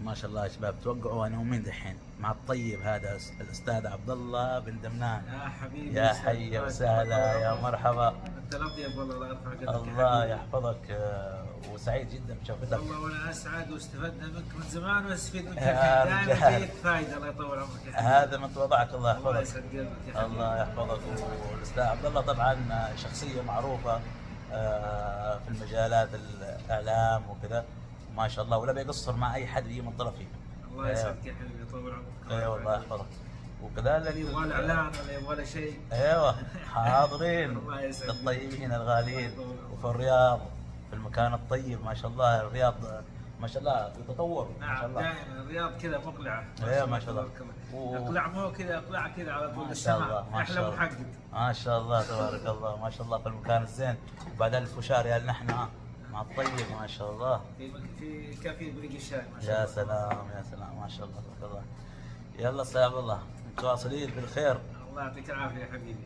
ما شاء الله يا شباب، توقعوا انا ومين دحين مع الطيب هذا الاستاذ عبد الله بن دمنان. يا حبيبي يا حي وسهلا، يا مرحبا. انت لطيف والله، الله يرفع قدرك. الله يحفظك، وسعيد جدا بشوفتك. والله وانا اسعد، واستفدنا منك من زمان ونستفيد منك يا دائما. رجال. فيك فايده، الله يطول عمرك يا حبيبي. هذا من تواضعك، الله الله يحفظك. يسعد قلبك يا حبيبي. الله يحفظك. والاستاذ عبد الله طبعا شخصيه معروفه في المجالات الاعلام وكذا، ما شاء الله، ولا بيقصر مع اي حد يجي من طرفه. الله يسعدك يا حبيبي، يطول عمرك. ايوه الله يحفظك. وكذلك يبغى له اعلان ولا يبغى له شيء؟ ايوه حاضرين الله يسعدك. الطيبين الغاليين. وفي الرياض في المكان الطيب، ما شاء الله الرياض ما شاء الله في تطور. ما شاء نعم، الله. دائما الرياض كذا مقلعه. ايوه ما شاء الله. تبارك الله. اقلع مو كذا، اقلع كذا على طول ما شاء الله السماء. ما شاء احلى الله. محقق. ما شاء الله تبارك الله، ما شاء الله في المكان الزين. وبعدين الفشار يا نحن مع الطيب، ما شاء الله. في كافي بريق الشاي ما شاء يا الله. سلام يا سلام، ما شاء الله تبارك الله. يلا استاذ عبد الله، متواصلين بالخير. الله يعطيك العافيه يا حبيبي.